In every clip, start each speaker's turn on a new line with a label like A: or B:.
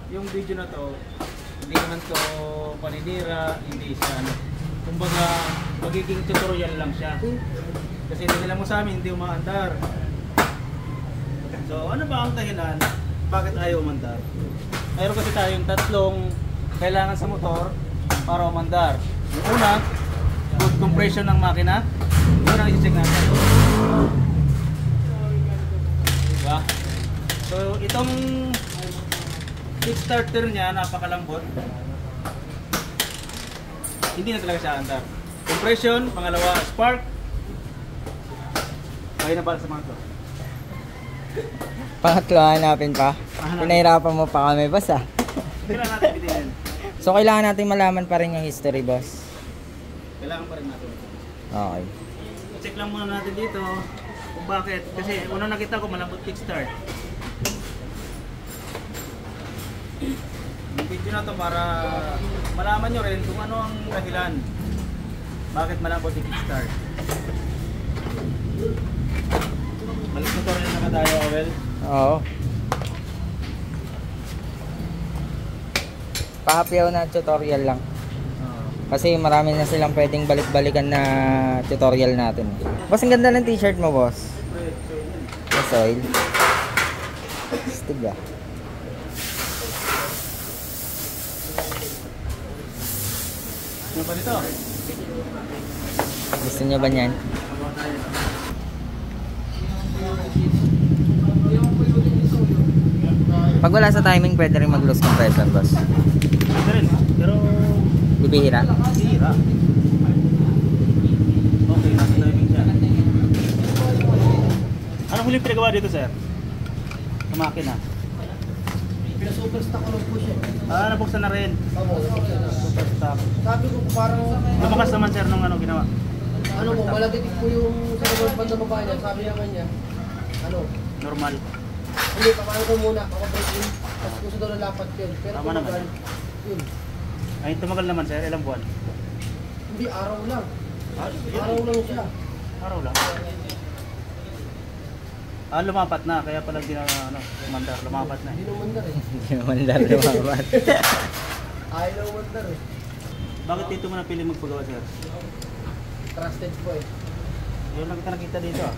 A: yung video na to, hindi naman to paninira, hindi siya ano. Kumbaga, magiging tutorial lang siya. Kasi nila mo sa amin, hindi umaandar. So, ano ba ang dahilan? Bakit ayaw umandar? Mayroon kasi tayong tatlong kailangan sa motor para umandar. Yung una, good compression ng makina. Ito na i-check natin. Diba? So, itong kickstarter niya, napakalambot. Hindi na talaga siya andar. Compression, pangalawa, spark. Kaya na para sa mga to.
B: Pangatlo, hanapin pa. Pinahirapan mo pa kami, boss ah.
A: Kailangan natin bitin.
B: So, kailangan natin malaman pa rin yung history, boss.
A: Kailangan pa rin natin.
B: Okay.
A: Check lang muna natin dito kung bakit. Kasi unang nakita ko malambot kickstart. Yung video na to para malaman nyo rin kung ano ang dahilan. Bakit malambot yung kickstart. Balik tutorial na ka tayo, Owel.
B: Oo. Pahapyaw na tutorial lang. Kasi marami na silang pwedeng balik-balikan na tutorial natin. Boss, ang ganda ng t-shirt mo, boss. Boss oil. Stig ah.
A: Ano ba dito?
B: Gusto nyo ba niyan? Pag wala sa timing, pwede rin mag-loose compression, boss.
A: Pwede rin, pero
B: Bibihira?
A: bihira. Okay, nasa timing siya. Anong huling pinagawa dito, sir? Sa makina?
C: Pina-superstock ko lang po siya.
A: Ah, nabuksan na rin. Superstock.
C: Sabi ko parang
A: Lumakas naman, sir, nung ano ginawa.
C: ano mo, malagiti po yung sa naman banda baba niya. Sabi naman niya, ano,
A: Normal.
C: hindi, paano ko muna, kakabreak in. Tapos gusto daw nalapat yun. Pero
A: Tama naman.
C: tumagal, yun.
A: Ay, tumagal naman, sir. Ilang buwan?
C: Hindi, araw lang.
A: Ah,
C: Araw lang siya.
A: Araw lang. Ah, lumapat na. Kaya pala di na, ano, umandar. Lumapat na.
C: Hindi naman na eh.
B: Hindi naman lalo mabat.
C: Ayaw naman na eh.
A: Bakit dito mo napili magpagawa, sir?
C: Trusted po eh.
A: Yun lang kita nakita dito, ah.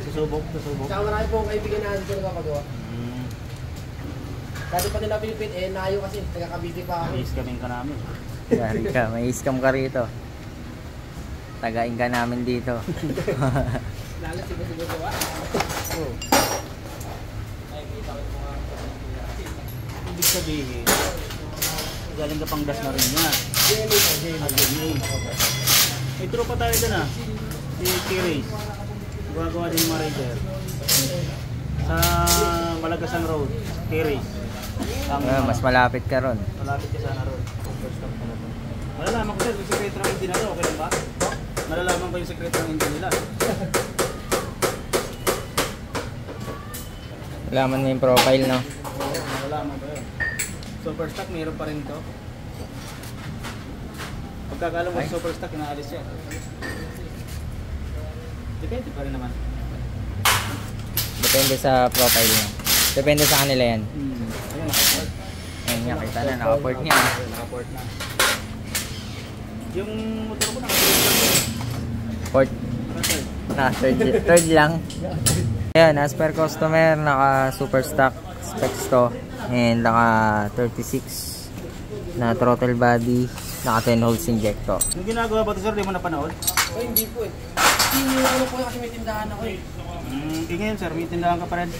A: Susubok.
C: Tsaka marami po ang kaibigan na dito nagpapagawa. Dati pa nila pinipit eh, nayo kasi, nagkakabiti pa kami.
A: Iskamin ka namin.
B: Yari ka, may scam ka rito. Tagain ka namin dito.
C: Lalo sigo-sigo gawa.
A: Oh. Ibig sabihin, galing ka pang das na rin yan.
C: JMA po, JMA.
A: JMA. May tropa tayo dyan, ah. Si Kiris. Gagawa din yung mga rider. Sa Malagasan Road, Kiris.
B: Mas malapit ka ron.
A: Malapit ka sana road. Malalaman ko sir, yung sekreto ng engine nila, okay lang ba? Malalaman ko yung sekreto ng engine nila.
B: Laman mo yung profile, no?
A: Oo, malalaman ko yun. Super stock, mayroon pa rin ito. Pagkakala mo super stock, inaalis siya. Depende pa rin naman.
B: Depende sa profile niya. Depende sa kanila yan.
A: Ayun, nakaport.
B: Ayun niya, kita na, nakaport niya.
A: Nakaport na. Yung motor ko nakaport lang.
B: Port. Third lang. Ayan, as per customer, naka super stock specs to. And naka 36 na throttle body, naka 10 holes injector.
A: Yung ginagawa ba ito sir, di mo napanood?
C: Ay, hindi po eh. Hindi ano po kasi may tindahan ako eh.
A: Ngayon sir, may tindahan ka pa rin.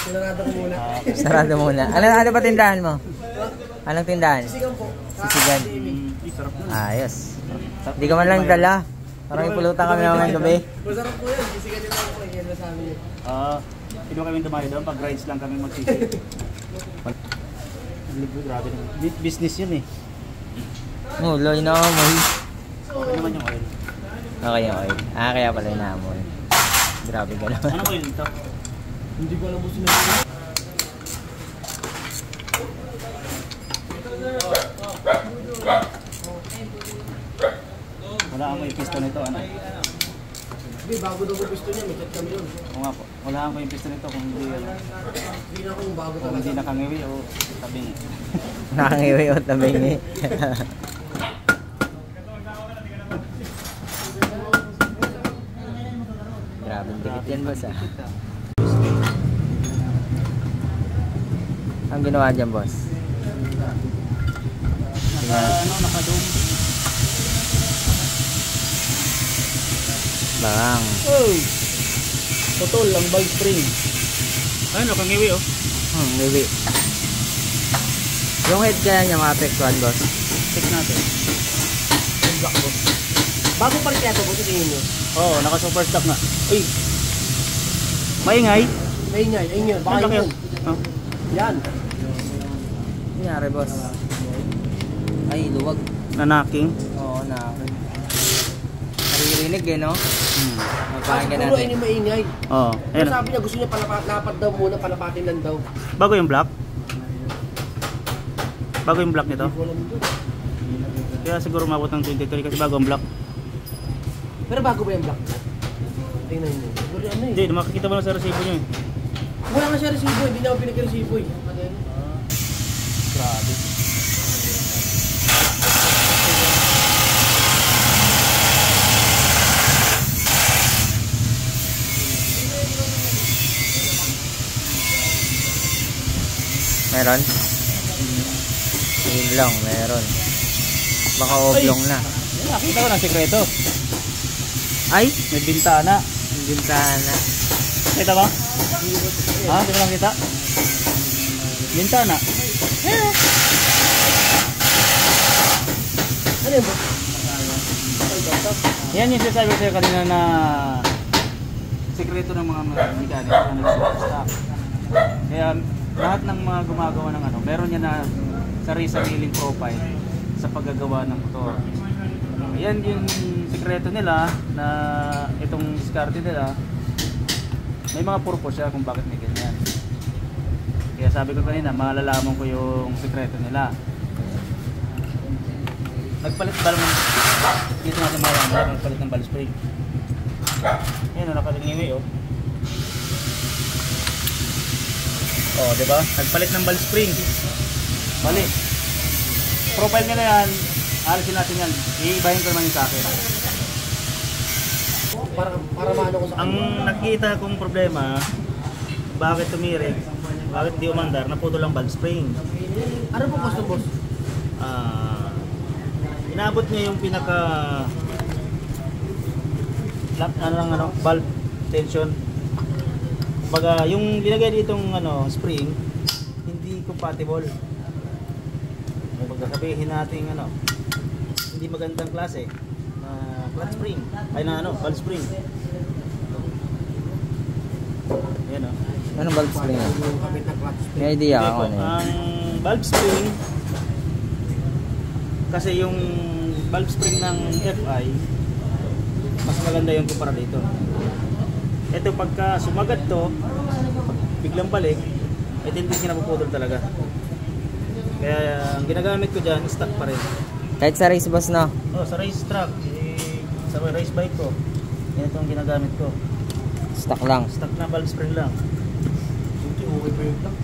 C: Sinarado ko muna.
B: Sarado muna. Ano ba tindahan mo? Anong tindahan?
C: Sisigan po.
B: Sisigan.
A: Sarap nun.
B: Ayos. Hindi ka man lang dala. Parang ipulutan kami naman gabi.
C: Masarap po yan. Sisigan din ako eh. Yan na sa amin eh.
A: Hindi mo kami dumayo doon, pag rides lang kami magsisi. Grabe naman. Business yun eh.
B: Oh, loy na mo.
A: Okay naman yung oil.
B: Okay. Kaya pala inaamon. Grabe ka naman.
A: Ano oil ito?
C: Hindi ko alam mo sinabi.
A: Wala amoy piston nito, ano?
C: Hindi, bago daw ko gusto niya, may chat kami yun.
A: Oo nga po. Wala ko yung piston nito kung hindi,
C: Hindi na akong bago
A: kung hindi
C: talaga.
A: nakangiwi o tabing.
B: Nakangiwi o tabingi. Grabe, dikit yan boss ah. Ang ginawa dyan boss?
A: Naka-dome.
B: Bang.
A: Oy! Putol ang valve spring. Ayun, nakangiwi oh.
B: Maybe. Yung head kaya niya maapektuhan boss?
A: Check natin.
C: Yung black box. Bago pa rin kaya ito, buti tingin nyo.
A: Oo, naka-super stock na. Uy! Maingay?
C: Ayun yan, ayun yun. Baka
A: Ang laki,
C: yun.
A: oh.
C: Yan.
B: Nangyari boss? Ay, luwag.
A: Nanaking.
B: Oo, naririnig eh no? Magpakinggan
C: Siguro
B: natin.
C: ayun yung maingay.
A: Oo.
C: Pero
A: Ayun.
C: sabi niya gusto niya lapad daw muna, palapatin lang daw.
A: Bago yung black? Bago yung black nito?
C: Hindi ko alam ito.
A: Kaya siguro mabot ng 23 kasi bago ang black.
C: Pero bago ba yung black? Tingnan niyo. Siguro ano eh.
A: Hindi, makikita mo lang sa resibo nyo eh.
C: Wala nga siya resibo, hindi na ako pinag-resibo eh.
A: Grabe.
B: Meron? Ilong, meron. Baka oblong na.
A: Yan, nakita ko ng sekreto.
B: Ay!
A: May bintana.
B: Ang bintana.
A: Kita ba? Ha? Di mo lang kita? Bintana.
C: Ano yun ba?
A: Yan yung sinasabi ko sa'yo kanina na sekreto ng mga mekaniko na nag-stock. Kaya lahat ng mga gumagawa ng ano, meron niya na sarili-sariling profile sa paggagawa ng motor. Yan yung sekreto nila na itong diskarte nila. May mga purpose siya kung bakit may ganyan. Kaya sabi ko kanina, malalaman ko yung sekreto nila. Nagpalit ba naman dito natin malaman, nagpalit ng valve spring. Yan o, nakalingiwi o. Oh, di ba? Nagpalit ng valve spring. Bali. Profile nila yan, alisin natin yan. Iibahin ko naman yung sa akin.
C: Para maano ko sa
A: Ang nakita kong problema, bakit tumirik, bakit di umandar, naputol ang valve spring.
C: Ano po gusto boss?
A: Inaabot niya yung pinaka valve tension. Kumbaga, yung linagay ditong spring, hindi compatible. Kumbaga, sabihin natin hindi magandang klase na flat spring, ay na valve spring. Ayan o.
B: Anong valve spring yan?
C: Yung kapit na clutch spring.
B: May idea
A: Hindi
B: ako
A: po,
B: ano yun.
A: ang valve spring kasi yung valve spring ng FI mas maganda yung kumpara dito. Ito pagka sumagat to, biglang balik, ito hindi siya napuputol talaga. Kaya ang ginagamit ko dyan, stock pa rin.
B: Kahit sa race boss no?
A: Oh, sa race truck, sa race bike ko, yan ito ang ginagamit ko.
B: Stock lang.
A: Stock na valve spring lang.
C: Buti okay pa yung black.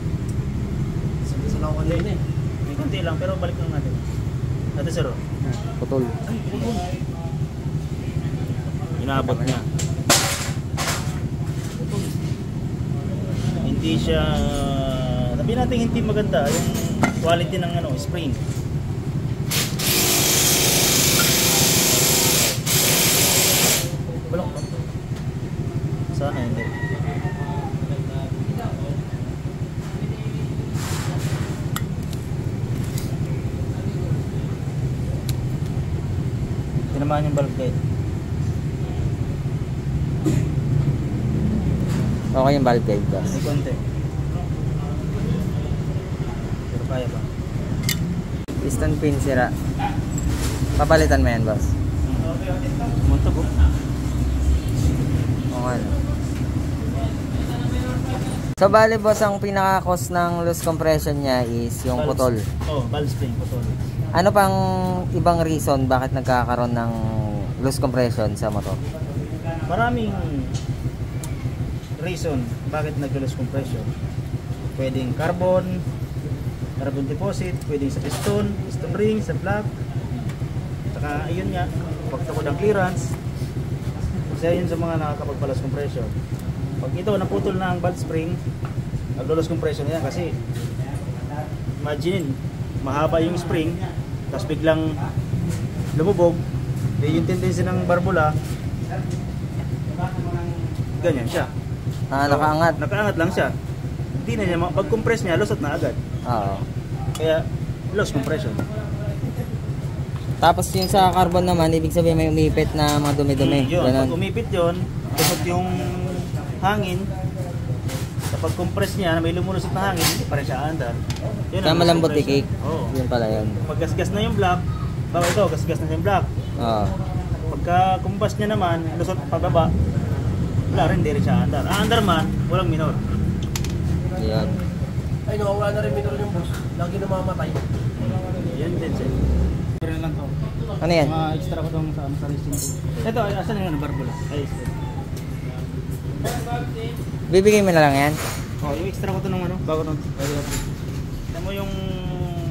C: Sa lawan na yun eh.
A: May konti lang, pero balik lang natin. Ate sir,
B: Putol.
A: inaabot niya. Hindi siya, sabihin natin hindi maganda yung quality ng spring. Balok pa. Sana hindi. Tinamaan yung valve guide.
B: Okay yung valve guide boss.
A: May konti. Pero kaya pa.
B: Piston pin sira. Papalitan mo yan boss.
A: Muntok ko.
B: Okay. So bali boss, ang pinaka-cause ng loose compression niya is yung putol.
A: Oh, valve spring, putol.
B: Ano pang ibang reason bakit nagkakaroon ng loose compression sa motor?
A: Maraming reason bakit nag-loss compression. Pwedeng carbon deposit, pwedeng sa piston ring, sa plug. Saka ayun nga, pagtakod ng clearance. Kasi yun sa mga nakakapagpa-loss compression. Pag ito naputol na ang valve spring, nag-loss compression yan kasi imagine, mahaba yung spring, tapos biglang lumubog, yung tendency ng barbula, ganyan siya.
B: Nakaangat.
A: Nakaangat lang siya. Hindi na niya, pag-compress niya, lusot na agad.
B: Oo.
A: Kaya, loss compression.
B: Tapos yung sa carbon naman, ibig sabihin may umipit na mga dumi-dumi.
A: Yun,
B: Ganun.
A: pag umipit yun, lusot yung hangin, kapag compress niya, may lumulusot na hangin, hindi pa rin siya aandar. Yun
B: Kaya
A: ang
B: malambot
A: loss
B: i-cake.
A: compression. Oo.
B: Yun pala yun.
A: Pag gasgas na yung block, baka ito, gasgas na yung block.
B: Oo.
A: Pagka kumbas niya naman, lusot pababa, wala rin, hindi rin siya aandar. Aandar man, walang minor.
B: Yun.
C: Ay, nawawala na rin minor yung boss. Lagi namamatay.
A: Yan din siya. Pero lang to.
B: Ano yan?
A: Mga extra ko itong sa racing. Ito, asan na yun, barbula? Ay,
B: Bibigay mo na lang yan?
A: oh, yung extra ko ito nung ano, bago nung tignan mo yung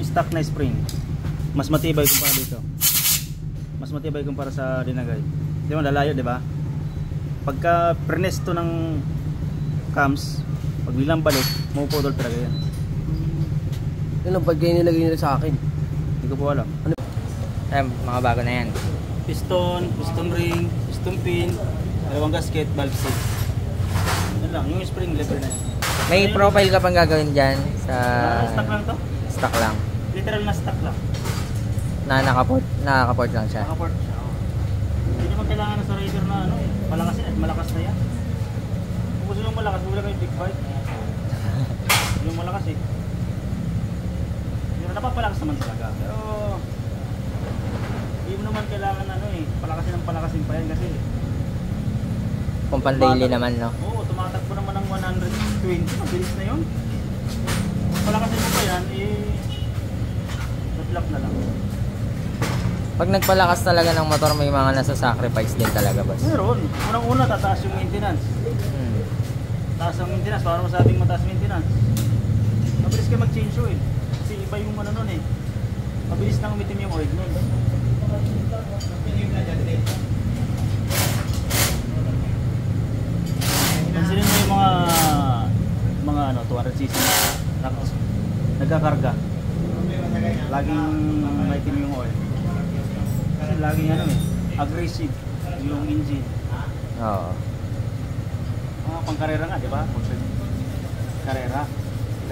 A: stock na spring. Mas matibay kumpara dito. Mas matibay kumpara sa dinagay. Di ba, lalayo, di ba? Pagka prenesto ng cams, pag bilang balik, mapuputol talaga yan.
C: Yan lang pag ganyan nilagay nila sa akin.
A: Hindi ko po alam.
B: Ayan, mga bago na yan.
A: Piston ring, piston pin, dalawang gasket, valve seat. Yan lang, yung spring lever na yan.
B: May profile ka pang gagawin dyan sa...
A: Stock lang to?
B: Stock lang.
A: Literal na stock lang.
B: Na nakaport lang siya.
A: Nakaport siya. Oh. Hindi naman kailangan na sa Raider na ano, palakasin at malakas na yan. Kung gusto nyo malakas, wala kayong big bike. Yung malakas eh. Yung napapalakas naman talaga. Pero hindi mo naman kailangan ano eh, palakasin pa yan kasi
B: Kung pan-daily naman, no?
A: oo, tumatakbo naman ng 120, mabilis na yun. Kung palakasin mo pa yan, nag-lock na lang.
B: Pag nagpalakas talaga ng motor, may mga nasa sacrifice din talaga, boss.
A: Meron. Unang-una, tataas yung maintenance. Taas ang maintenance, para masabing mataas maintenance. Mabilis ka mag-change oil. Kasi iba yung ano nun eh. Mabilis nang umitim yung oil nun. Pansinin mo yung mga ano, 200cc na nagkakarga. Laging maitim yung oil. Kasi laging ano eh, aggressive yung engine.
B: Oo.
A: Pang-karera nga, di ba? Karera.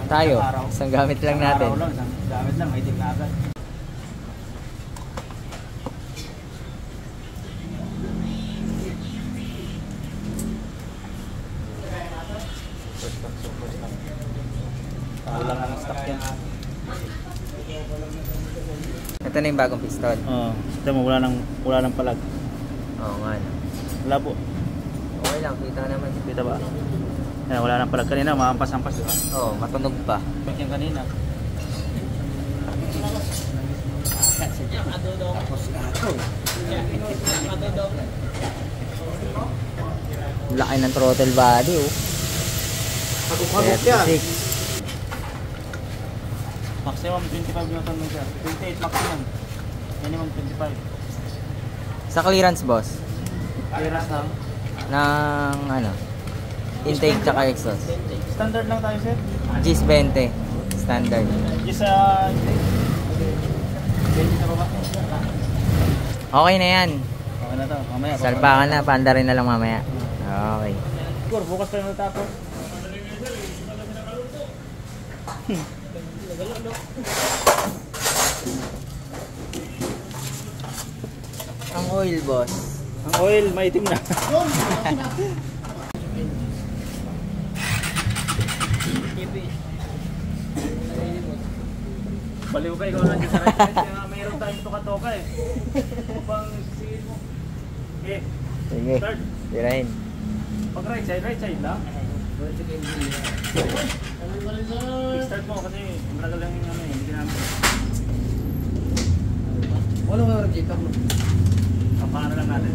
B: Tayo, isang gamit lang natin.
A: Araw lang, isang gamit lang, maitim na agad. Lang ang stock yan.
B: Ito na yung bagong piston.
A: Oo. Ito mo, wala nang palag.
B: Oo nga, no?
A: Wala po.
B: Okay lang, kita naman.
A: Kita ba? Yan, wala nang palag. Kanina, maampas-ampas, di ba?
B: Oo, matunog pa.
A: Yung kanina.
B: Laki ng throttle body, oh.
C: Hagok-hagok yan.
B: 36.
A: Maximum 25 Newton meter. 28 maximum. Minimum 25.
B: Sa clearance, boss,
A: Clearance lang.
B: ng ano, intake tsaka exhaust.
A: Standard lang tayo, sir.
B: GIS 20. Standard.
A: Just Benji na ba?
B: Okay na yan.
A: Okay na to. Mamaya.
B: Salpakan na, panda rin na lang mamaya. Okay.
A: Siguro, bukas pa yung natapos.
B: Ang oil, boss.
A: Ang oil, maitim na. Baliw ka, ikaw nandiyan sa right side. Kaya mayroon tayong toka-toka eh. Upang sisihin mo. Okay,
B: Sige,
A: start.
B: tirahin.
A: Pag right side lang. Start mo kasi matagal lang yung ano eh, hindi ginamit.
C: Wala ka rin dito.
A: Paano lang natin.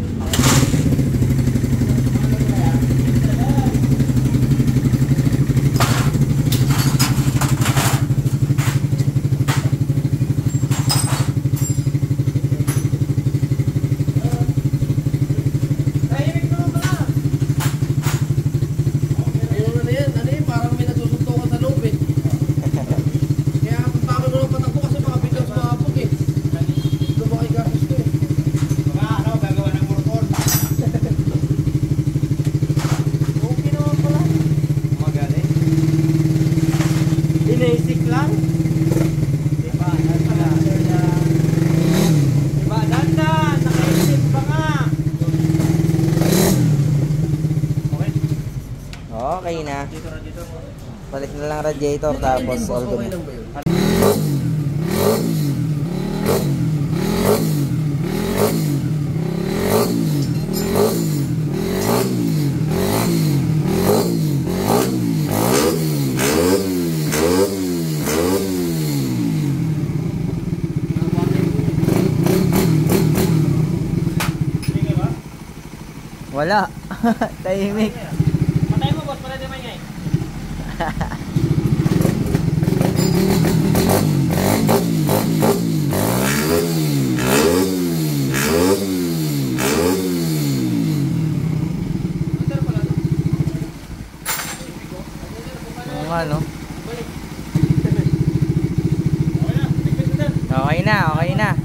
B: na.
A: Radiator.
B: Palit na lang radiator tapos all
C: Okay
B: good.
C: lang ba yun?
A: Sige ba?
B: Wala. Tahimik.
A: Patay mo boss, para di maingay.
B: Oo nga, no? Okay na, okay na.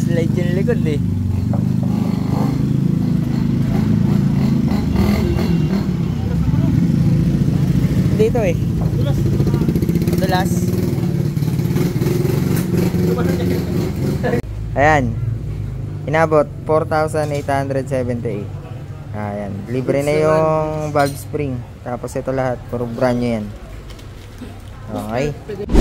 B: Slide yung likod eh. Dito eh. Dulas. Ayan. Inabot 4,878. Ayan. Libre na yung valve spring. Tapos ito lahat. Puro brand new yan. Okay.